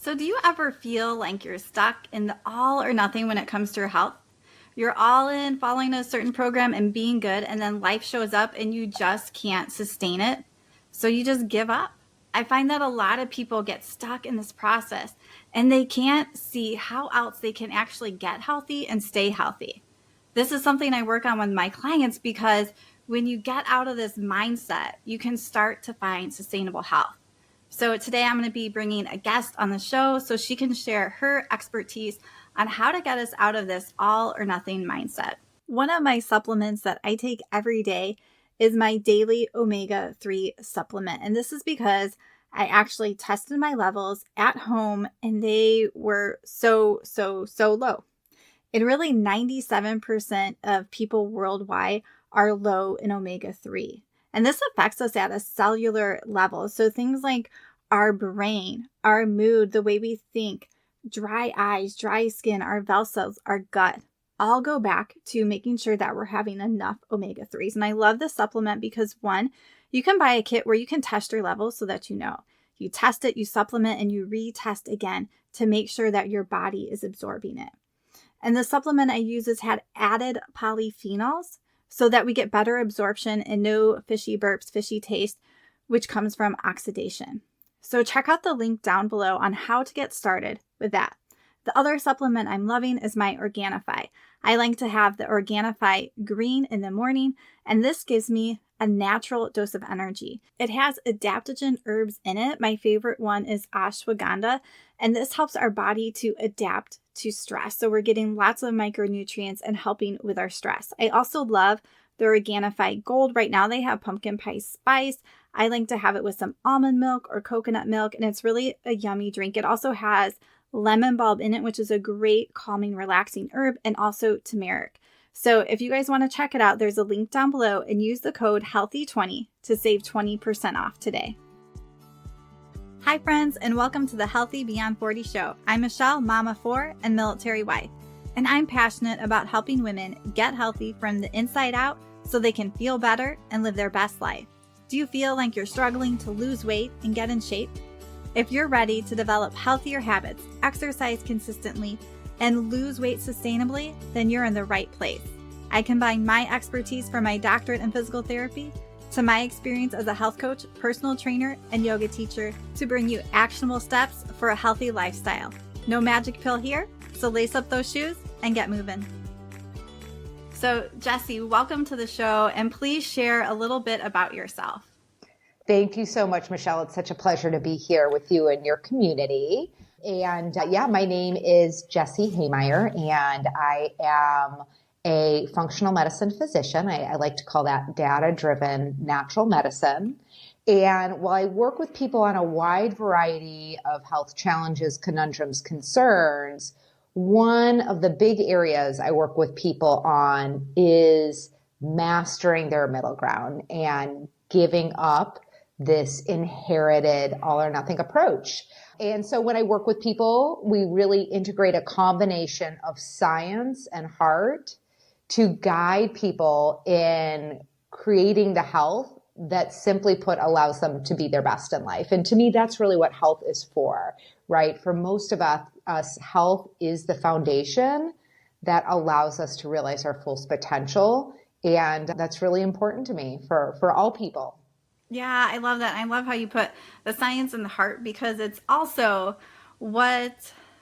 So, do you ever feel like you're stuck in the all or nothing when it comes to your health? You're all in following a certain program and being good, and then life shows up and you just can't sustain it. So, you just give up. I find that a lot of people get stuck in this process and they can't see how else they can actually get healthy and stay healthy. This is something I work on with my clients because when you get out of this mindset, you can start to find sustainable health. So today I'm going to be bringing a guest on the show so she can share her expertise on how to get us out of this all or nothing mindset. One of my supplements that I take every day is my daily omega-3 supplement. And this is because I actually tested my levels at home and they were so low. And really 97% of people worldwide are low in omega-3. And this affects us at a cellular level. So things like our brain, our mood, the way we think, dry eyes, dry skin, our bell cells, our gut, all go back to making sure that we're having enough omega-3s. And I love this supplement because one, you can buy a kit where you can test your levels so that you know. You test it, you supplement, and you retest again to make sure that your body is absorbing it. And the supplement I use has had added polyphenols so that we get better absorption and no fishy burps, fishy taste, which comes from oxidation. So check out the link down below on how to get started with that. The other supplement I'm loving is my Organifi. I like to have the Organifi green in the morning, and this gives me a natural dose of energy. It has adaptogen herbs in it. My favorite one is ashwagandha, and this helps our body to adapt to stress. So we're getting lots of micronutrients and helping with our stress. I also love the Organifi Gold. Right now they have pumpkin pie spice. I like to have it with some almond milk or coconut milk, and it's really a yummy drink. It also has lemon bulb in it, which is a great calming, relaxing herb, and also turmeric. So if you guys want to check it out, there's a link down below and use the code HEALTHY20 to save 20% off today. Hi friends, and welcome to the Healthy Beyond 40 show. I'm Michele, mama 4 and military wife, and I'm passionate about helping women get healthy from the inside out so they can feel better and live their best life. Do you feel like you're struggling to lose weight and get in shape? If you're ready to develop healthier habits, exercise consistently, and lose weight sustainably, then you're in the right place. I combine my expertise from my doctorate in physical therapy to my experience as a health coach, personal trainer, and yoga teacher to bring you actionable steps for a healthy lifestyle. No magic pill here, so lace up those shoes and get moving. So, Jessie, welcome to the show, and please share a little bit about yourself. Thank you so much, Michele. It's such a pleasure to be here with you and your community. And my name is Jessie Haymeyer, and I am a functional medicine physician. I like to call that data-driven natural medicine. And while I work with people on a wide variety of health challenges, conundrums, concerns, one of the big areas I work with people on is mastering their middle ground and giving up this inherited all or nothing approach. And so when I work with people, we really integrate a combination of science and heart to guide people in creating the health that, simply put, allows them to be their best in life. And to me, that's really what health is for, right? For most of us, health is the foundation that allows us to realize our full potential. And that's really important to me for all people. Yeah, I love that. I love how you put the science and the heart, because it's also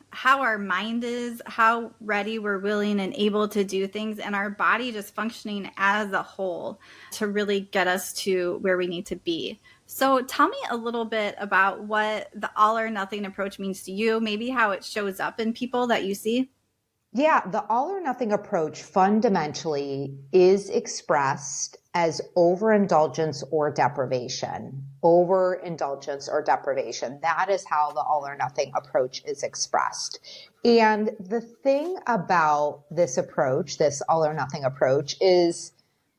how our mind is, how ready we're willing and able to do things, and our body just functioning as a whole to really get us to where we need to be. So tell me a little bit about what the all or nothing approach means to you, maybe how it shows up in people that you see. Yeah, the all or nothing approach fundamentally is expressed as overindulgence or deprivation. Overindulgence or deprivation. That is how the all or nothing approach is expressed. And the thing about this approach, this all or nothing approach, is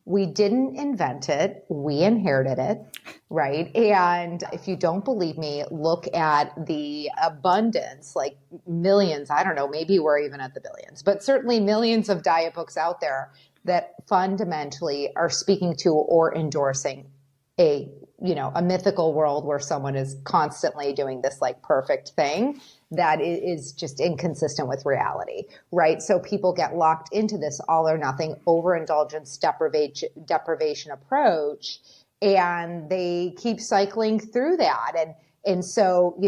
we didn't invent it, we inherited it, right? And if you don't believe me, look at the abundance, like millions, I don't know, maybe we're even at the billions, but certainly millions of diet books out there that fundamentally are speaking to or endorsing a a mythical world where someone is constantly doing this like perfect thing that is just inconsistent with reality, right? So people get locked into this all or nothing overindulgence deprivation approach, and they keep cycling through that. And so,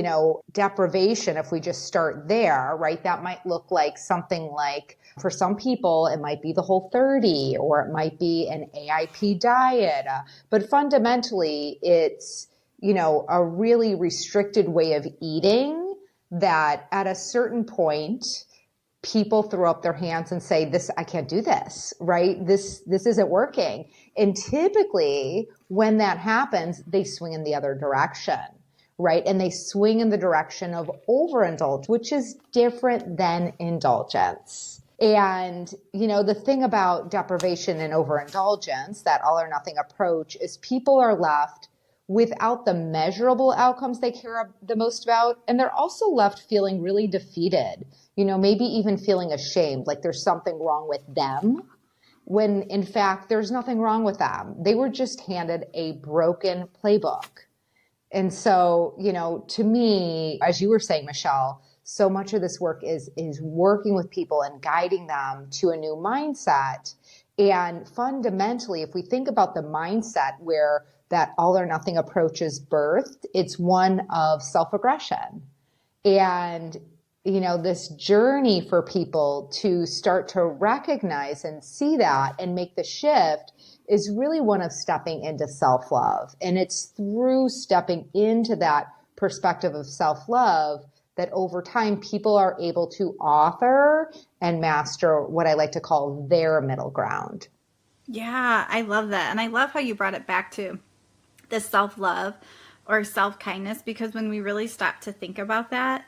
deprivation, if we just start there, right, that might look like something like, for some people, it might be the Whole30, or it might be an AIP diet. But fundamentally, it's, a really restricted way of eating that at a certain point, people throw up their hands and say, I can't do this, right? This isn't working. And typically when that happens, they swing in the other direction, right? And they swing in the direction of overindulge, which is different than indulgence. And, the thing about deprivation and overindulgence, that all or nothing approach, is people are left without the measurable outcomes they care the most about. And they're also left feeling really defeated, maybe even feeling ashamed, like there's something wrong with them, when in fact, there's nothing wrong with them. They were just handed a broken playbook. And so, to me, as you were saying, Michele, so much of this work is working with people and guiding them to a new mindset. And fundamentally, if we think about the mindset where that all or nothing approach is birthed, it's one of self-aggression. And, this journey for people to start to recognize and see that and make the shift is really one of stepping into self-love. And it's through stepping into that perspective of self-love that over time people are able to author and master what I like to call their middle ground. Yeah, I love that. And I love how you brought it back to the self-love or self-kindness, because when we really stop to think about that,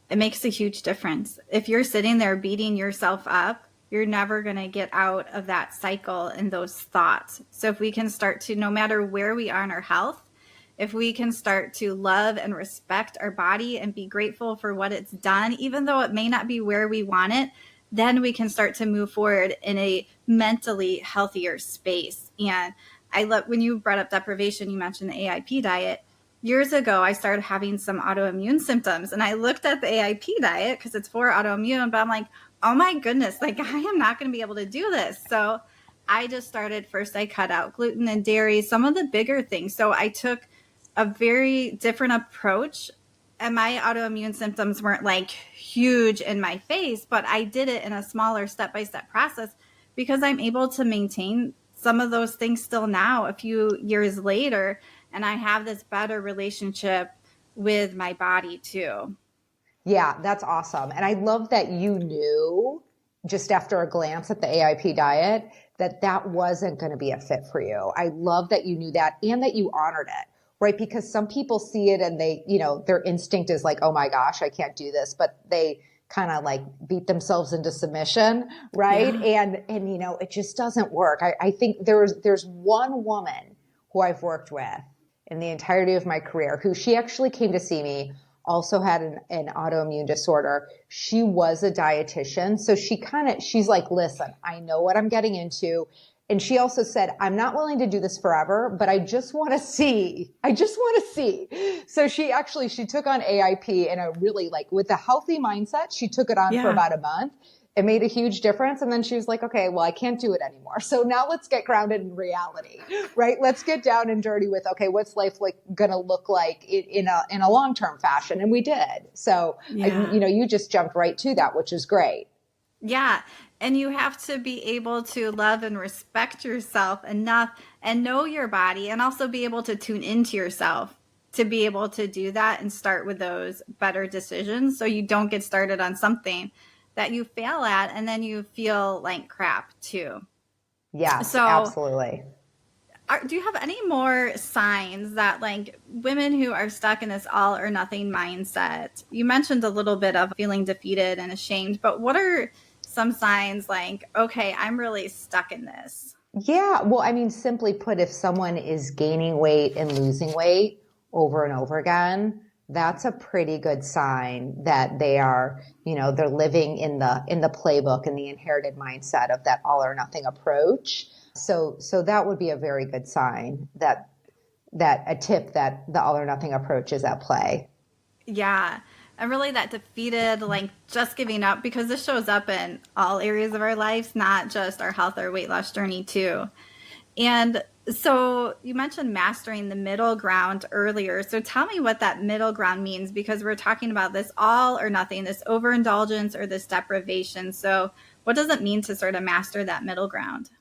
it makes a huge difference. If you're sitting there beating yourself up, you're never going to get out of that cycle and those thoughts. So if we can start to, no matter where we are in our health, if we can start to love and respect our body and be grateful for what it's done, even though it may not be where we want it, then we can start to move forward in a mentally healthier space. And I love when you brought up deprivation, you mentioned the AIP diet. Years ago, I started having some autoimmune symptoms, and I looked at the AIP diet because it's for autoimmune, but I'm like, oh my goodness, like I am not going to be able to do this. So I just started, first I cut out gluten and dairy, some of the bigger things. So I took a very different approach, and my autoimmune symptoms weren't like huge in my face, but I did it in a smaller step-by-step process because I'm able to maintain some of those things still now a few years later. And I have this better relationship with my body too. Yeah, that's awesome. And I love that you knew just after a glance at the AIP diet that wasn't going to be a fit for you. I love that you knew that and that you honored it, right? Because some people see it and they, their instinct is like, oh my gosh, I can't do this. But they kind of like beat themselves into submission, right? Yeah. And it just doesn't work. I think there's one woman who I've worked with in the entirety of my career who she actually came to see me, also had an autoimmune disorder. She was a dietitian. So she's like, listen, I know what I'm getting into. And she also said, I'm not willing to do this forever, but I just want to see. So she took on AIP in a really with a healthy mindset. She took it on for about a month. It made a huge difference. And then she was like, okay, well, I can't do it anymore. So now let's get grounded in reality, right? Let's get down and dirty with, okay, what's life going to look like in a long-term fashion? And we did. So, you just jumped right to that, which is great. Yeah. And you have to be able to love and respect yourself enough and know your body, and also be able to tune into yourself to be able to do that and start with those better decisions. So you don't get started on something that you fail at and then you feel like crap too. Yeah, so, absolutely. Do you have any more signs that women who are stuck in this all or nothing mindset? You mentioned a little bit of feeling defeated and ashamed, but what are some signs okay, I'm really stuck in this? Yeah, well, I mean, simply put, if someone is gaining weight and losing weight over and over again, that's a pretty good sign that they are, they're living in the playbook and the inherited mindset of that all or nothing approach. So that would be a very good sign that a tip that the all or nothing approach is at play. Yeah. And really that defeated, like just giving up, because this shows up in all areas of our lives, not just our health or weight loss journey too. And so you mentioned mastering the middle ground earlier. So tell me what that middle ground means, because we're talking about this all or nothing, this overindulgence or this deprivation. So what does it mean to sort of master that middle ground?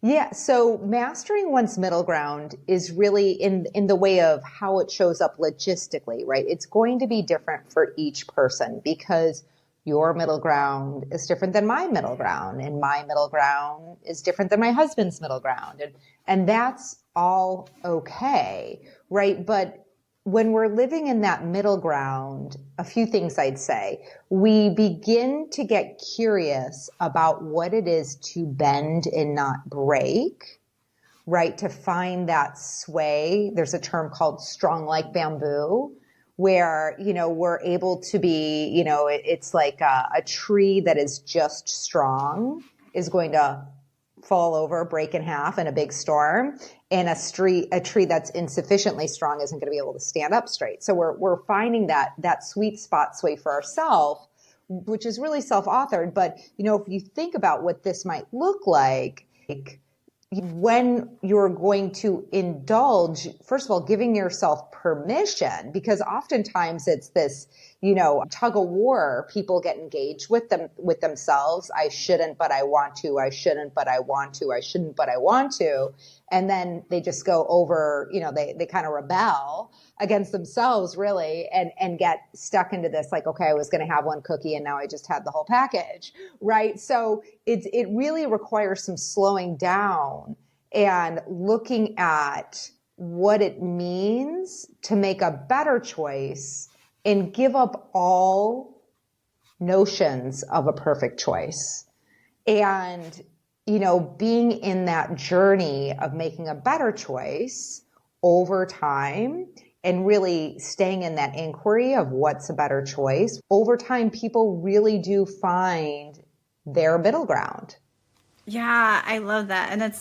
Yeah, so mastering one's middle ground is really in the way of how it shows up logistically, right? It's going to be different for each person because your middle ground is different than my middle ground, and my middle ground is different than my husband's middle ground. And that's all okay, right? But when we're living in that middle ground, a few things I'd say. We begin to get curious about what it is to bend and not break, right? To find that sway. There's a term called strong like bamboo, where, we're able to be, it's like a tree that is just strong is going to fall over, break in half in a big storm, and a tree that's insufficiently strong isn't going to be able to stand up straight. So we're finding that sweet spot sway for ourselves, which is really self-authored. But if you think about what this might look like when you're going to indulge, first of all, giving yourself permission, because oftentimes it's this, tug of war. People get engaged with themselves. I shouldn't, but I want to. I shouldn't, but I want to. I shouldn't, but I want to. And then they just go over, they kind of rebel against themselves really and get stuck into this, like, okay, I was going to have one cookie and now I just had the whole package. Right. So it really requires some slowing down and looking at what it means to make a better choice and give up all notions of a perfect choice. And, being in that journey of making a better choice over time and really staying in that inquiry of what's a better choice, over time, people really do find their middle ground. Yeah, I love that. And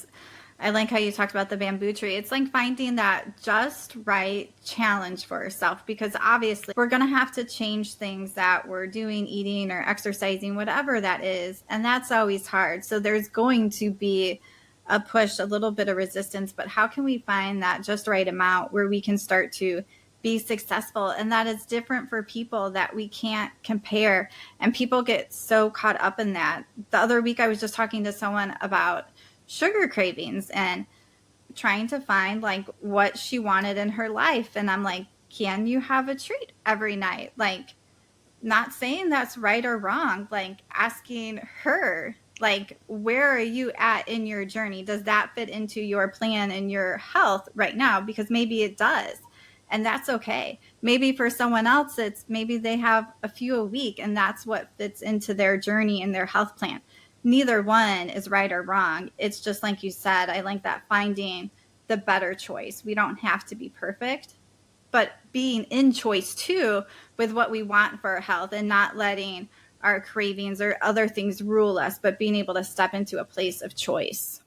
I like how you talked about the bamboo tree. It's like finding that just right challenge for yourself, because obviously we're going to have to change things that we're doing, eating or exercising, whatever that is. And that's always hard. So there's going to be a push, a little bit of resistance, but how can we find that just right amount where we can start to be successful? And that is different for people, that we can't compare. And people get so caught up in that. The other week I was just talking to someone about sugar cravings and trying to find like what she wanted in her life. And I'm like, can you have a treat every night? Like, not saying that's right or wrong, like asking her, like, where are you at in your journey? Does that fit into your plan and your health right now? Because maybe it does. And that's okay. Maybe for someone else, it's maybe they have a few a week and that's what fits into their journey and their health plan. Neither one is right or wrong. It's just like you said, I like that, finding the better choice. We don't have to be perfect, but being in choice too with what we want for our health, and not letting our cravings or other things rule us, but being able to step into a place of choice.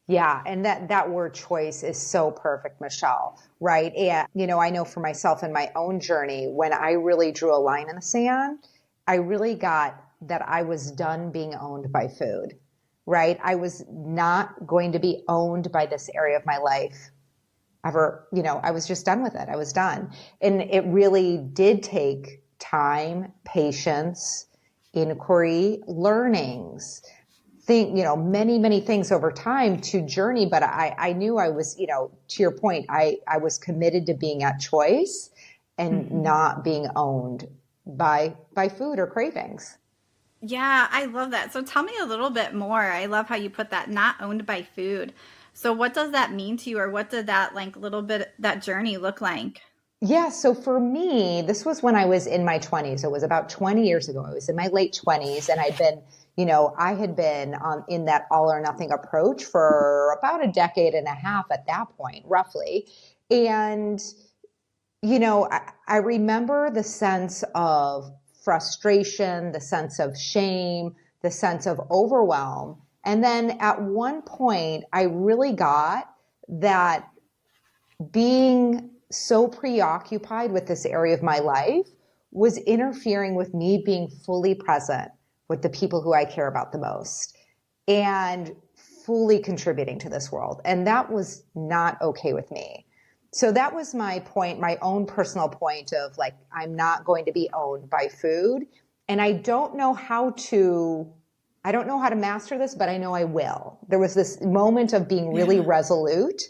Yeah. And that word choice is so perfect, Michelle. Right. And, I know for myself in my own journey, when I really drew a line in the sand, I really got that I was done being owned by food, right? I was not going to be owned by this area of my life ever. I was just done with it. I was done. And it really did take time, patience, inquiry, learnings, many, many things over time to journey. But I knew I was, to your point, I was committed to being at choice and not being owned by food or cravings. Yeah, I love that. So tell me a little bit more. I love how you put that, not owned by food. So what does that mean to you, or what did that like little bit, that journey look like? Yeah. So for me, this was when I was in my 20s. It was about 20 years ago. I was in my late 20s and I had been in that all or nothing approach for about a decade and a half at that point, roughly. And, I remember the sense of frustration, the sense of shame, the sense of overwhelm. And then at one point, I really got that being so preoccupied with this area of my life was interfering with me being fully present with the people who I care about the most and fully contributing to this world. And that was not okay with me. So that was my point, my own personal point of like, I'm not going to be owned by food. And I don't know how to master this, but I know I will. There was this moment of being really resolute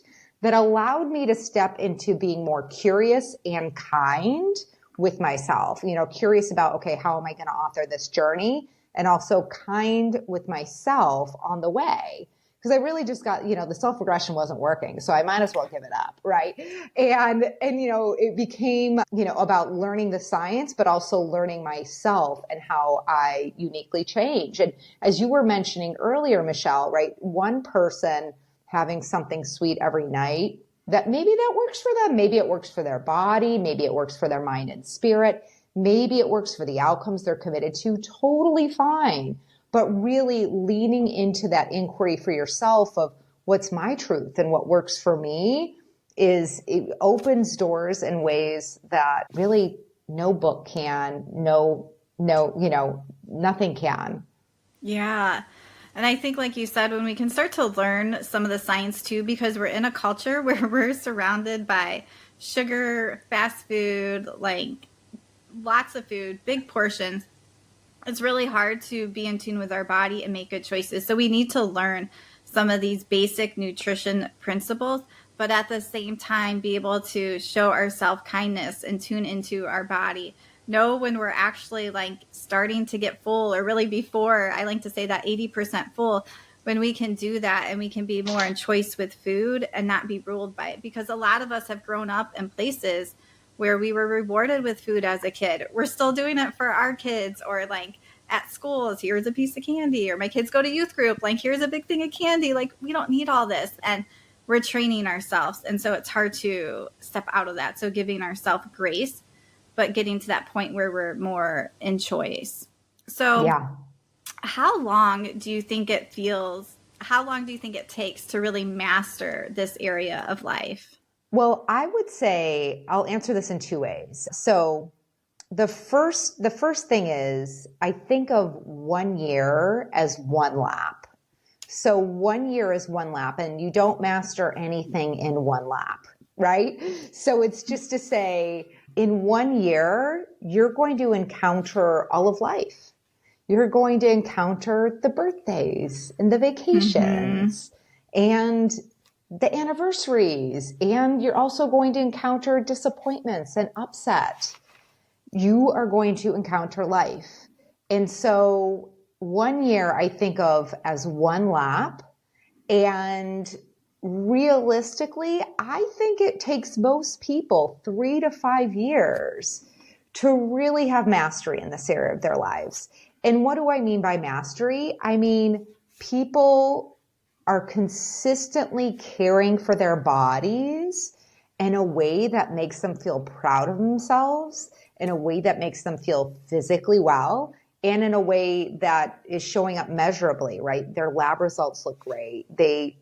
that allowed me to step into being more curious and kind with myself, curious about, okay, how am I going to author this journey? And also kind with myself on the way. Because I really just got, the self-regression wasn't working. So I might as well give it up. Right. And, it became, about learning the science, but also learning myself and how I uniquely change. And as you were mentioning earlier, Michele, right, one person having something sweet every night, that maybe that works for them. Maybe it works for their body. Maybe it works for their mind and spirit. Maybe it works for the outcomes they're committed to. Totally fine. But really leaning into that inquiry for yourself of what's my truth and what works for me it opens doors in ways that really no book can, nothing can. Yeah. And I think, like you said, when we can start to learn some of the science too, because we're in a culture where we're surrounded by sugar, fast food, like lots of food, big portions, it's really hard to be in tune with our body and make good choices. So we need to learn some of these basic nutrition principles, but at the same time, be able to show our self-kindness and tune into our body. Know when we're actually like starting to get full, or really before, I like to say that 80% full, when we can do that and we can be more in choice with food and not be ruled by it. Because a lot of us have grown up in places where we were rewarded with food as a kid. We're still doing it for our kids, or like at schools, here's a piece of candy, or my kids go to youth group, like here's a big thing of candy. Like we don't need all this. And we're training ourselves. And so it's hard to step out of that. So giving ourselves grace, but getting to that point where we're more in choice. So Yeah. how long do you think it takes to really master this area of life? Well, I would say I'll answer this in two ways. So the first thing is I think of 1 year as one lap. So 1 year is one lap, and you don't master anything in one lap, right? So it's just to say in 1 year, you're going to encounter all of life. You're going to encounter the birthdays and the vacations and the anniversaries, and you're also going to encounter disappointments and upset. You are going to encounter life. And so 1 year I think of as one lap, and realistically, I think it takes most people 3 to 5 years to really have mastery in this area of their lives. And what do I mean by mastery? I mean, people are consistently caring for their bodies in a way that makes them feel proud of themselves, in a way that makes them feel physically well, and in a way that is showing up measurably, right? Their lab results look great. They,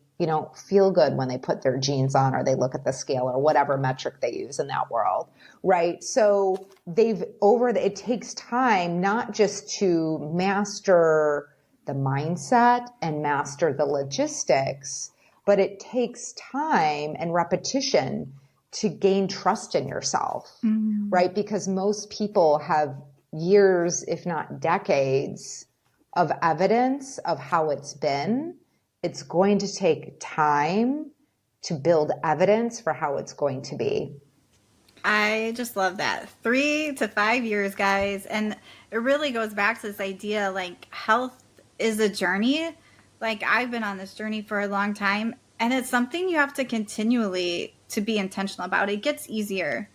feel good when they put their jeans on, or they look at the scale, or whatever metric they use in that world, right? So it takes time not just to master the mindset and master the logistics, but it takes time and repetition to gain trust in yourself, right? Because most people have years, if not decades, of evidence of how it's been. It's going to take time to build evidence for how it's going to be. I just love that. 3 to 5 years, guys. And it really goes back to this idea like health is a journey. Like I've been on this journey for a long time, and it's something you have to continually to be intentional about. It gets easier,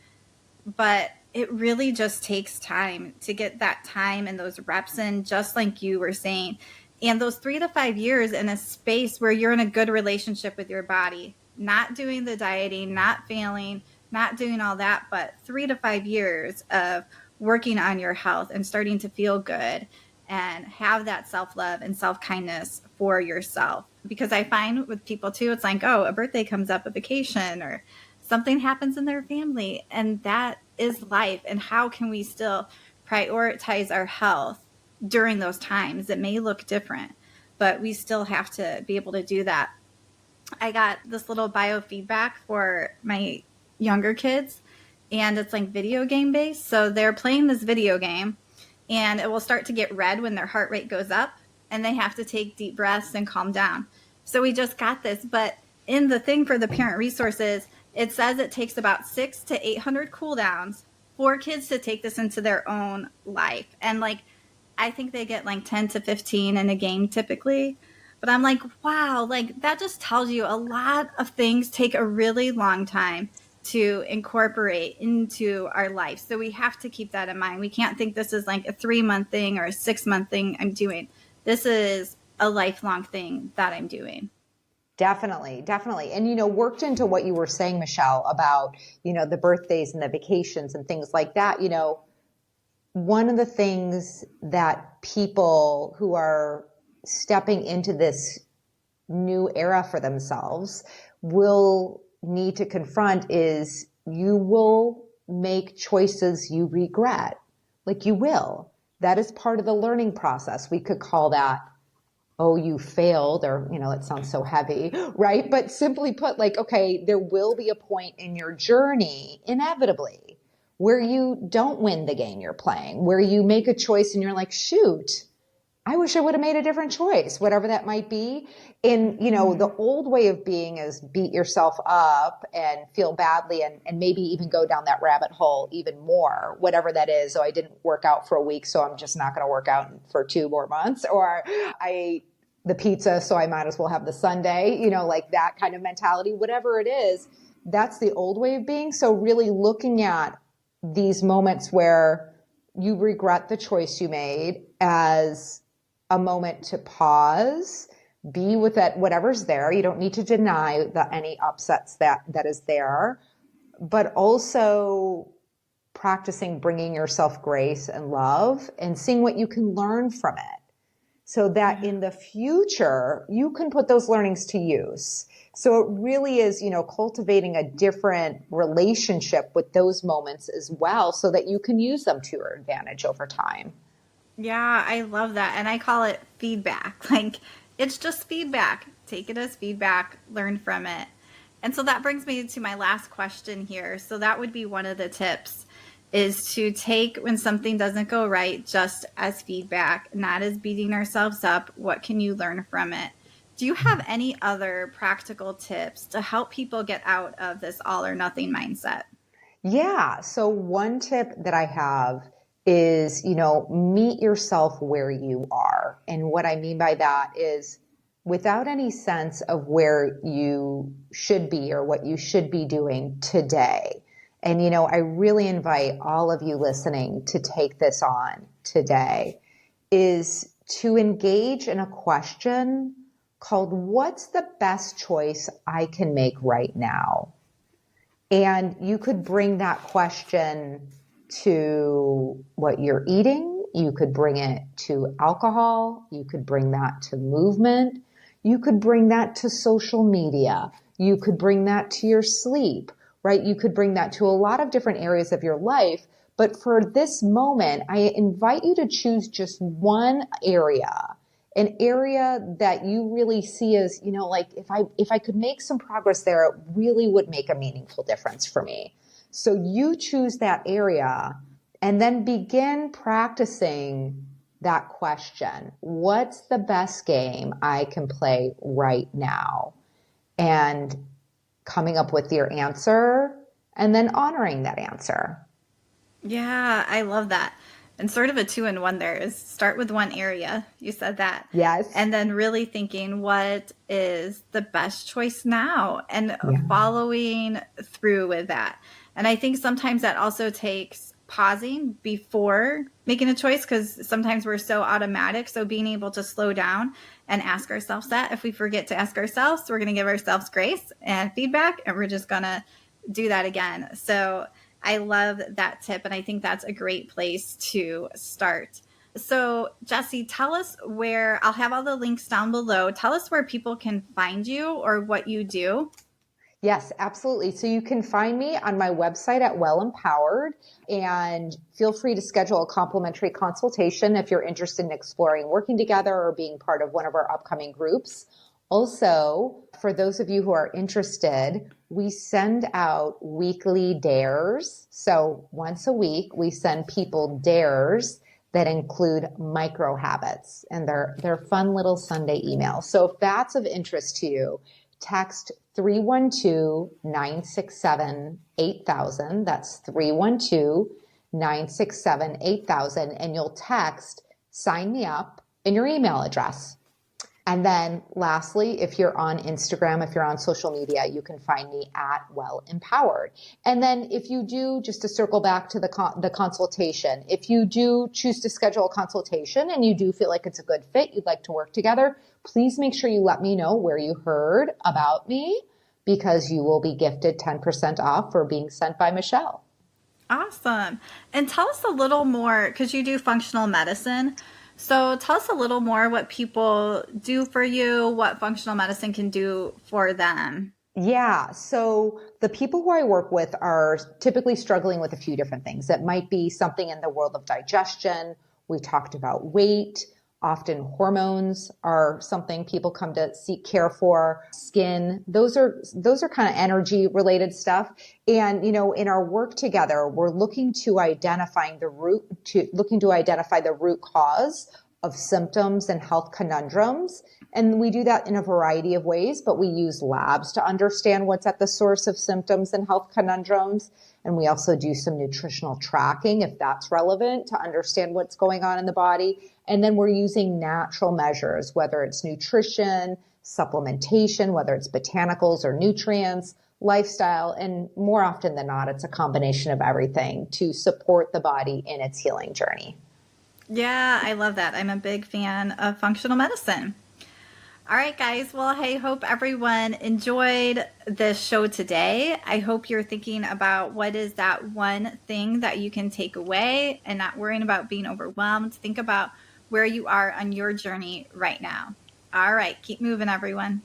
but it really just takes time to get that time and those reps in, just like you were saying. And those 3 to 5 years in a space where you're in a good relationship with your body, not doing the dieting, not failing, not doing all that, but 3 to 5 years of working on your health and starting to feel good and have that self-love and self-kindness for yourself. Because I find with people too, it's like, oh, a birthday comes up, a vacation, or something happens in their family, and that is life. And how can we still prioritize our health during those times? It may look different, but we still have to be able to do that. I got this little biofeedback for my younger kids, and it's like video game based. So they're playing this video game, and it will start to get red when their heart rate goes up, and they have to take deep breaths and calm down. So we just got this, but in the thing for the parent resources, it says it takes about 600 to 800 cool downs for kids to take this into their own life. And like, I think they get like 10 to 15 in a game typically. But I'm like, wow, like that just tells you a lot of things take a really long time to incorporate into our life. So we have to keep that in mind. We can't think this is like a 3-month thing or a 6-month thing I'm doing. This is a lifelong thing that I'm doing. Definitely, definitely. And, worked into what you were saying, Michele, about, the birthdays and the vacations and things like that. One of the things that people who are stepping into this new era for themselves will need to confront is you will make choices you regret. Like you will. That is part of the learning process. We could call that, oh, you failed, or, it sounds so heavy, right? But simply put, like, okay, there will be a point in your journey, inevitably, where you don't win the game you're playing, where you make a choice and you're like, shoot, I wish I would have made a different choice, whatever that might be. And, the old way of being is beat yourself up and feel badly and maybe even go down that rabbit hole even more, whatever that is. So I didn't work out for a week, so I'm just not going to work out for 2 more months. Or I ate the pizza, so I might as well have the sundae, like that kind of mentality, whatever it is. That's the old way of being. So really looking at these moments where you regret the choice you made as a moment to pause, be with that, whatever's there. You don't need to deny any upsets that is there, but also practicing bringing yourself grace and love and seeing what you can learn from it so that in the future you can put those learnings to use. So it really is, cultivating a different relationship with those moments as well so that you can use them to your advantage over time. Yeah, I love that. And I call it feedback. Like, it's just feedback. Take it as feedback, learn from it. And so that brings me to my last question here. So that would be one of the tips is to take when something doesn't go right just as feedback, not as beating ourselves up. What can you learn from it? Do you have any other practical tips to help people get out of this all or nothing mindset? Yeah. So one tip that I have is, meet yourself where you are. And what I mean by that is without any sense of where you should be or what you should be doing today. And, I really invite all of you listening to take this on today is to engage in a question called, what's the best choice I can make right now? And you could bring that question to what you're eating. You could bring it to alcohol. You could bring that to movement. You could bring that to social media. You could bring that to your sleep, right? You could bring that to a lot of different areas of your life. But for this moment, I invite you to choose just one area, an area that you really see as, like if I could make some progress there, it really would make a meaningful difference for me. So you choose that area and then begin practicing that question. What's the best game I can play right now? And coming up with your answer and then honoring that answer. Yeah, I love that. And sort of a 2-in-1 there is start with one area. You said that. Yes. And then really thinking what is the best choice now and following through with that. And I think sometimes that also takes pausing before making a choice because sometimes we're so automatic. So being able to slow down and ask ourselves that. If we forget to ask ourselves, we're going to give ourselves grace and feedback, and we're just going to do that again. So I love that tip, and I think that's a great place to start. So, Jesse, tell us where, I'll have all the links down below. Tell us where people can find you or what you do. Yes, absolutely. So you can find me on my website at Well Empowered, and feel free to schedule a complimentary consultation if you're interested in exploring working together or being part of one of our upcoming groups. Also, for those of you who are interested, we send out weekly dares. So once a week, we send people dares that include micro habits, and they're fun little Sunday emails. So if that's of interest to you, text 312-967-8000. That's 312-967-8000. And you'll text sign me up and your email address. And then lastly, if you're on Instagram, if you're on social media, you can find me at Well Empowered. And then if you do, just to circle back to the consultation, if you do choose to schedule a consultation and you do feel like it's a good fit, you'd like to work together, please make sure you let me know where you heard about me, because you will be gifted 10% off for being sent by Michele. Awesome. And tell us a little more, because you do functional medicine. So tell us a little more what people do for you, what functional medicine can do for them. Yeah. So the people who I work with are typically struggling with a few different things. It might be something in the world of digestion. We talked about weight. Often hormones are something people come to seek care for. Skin. Those are kind of energy related stuff. And, you know, in our work together, we're looking to identify the root cause of symptoms and health conundrums. And we do that in a variety of ways, but we use labs to understand what's at the source of symptoms and health conundrums. And we also do some nutritional tracking if that's relevant to understand what's going on in the body. And then we're using natural measures, whether it's nutrition, supplementation, whether it's botanicals or nutrients, lifestyle, and more often than not, it's a combination of everything to support the body in its healing journey. Yeah, I love that. I'm a big fan of functional medicine. All right, guys. Well, I hope everyone enjoyed this show today. I hope you're thinking about what is that one thing that you can take away and not worrying about being overwhelmed. Think about where you are on your journey right now. All right. Keep moving, everyone.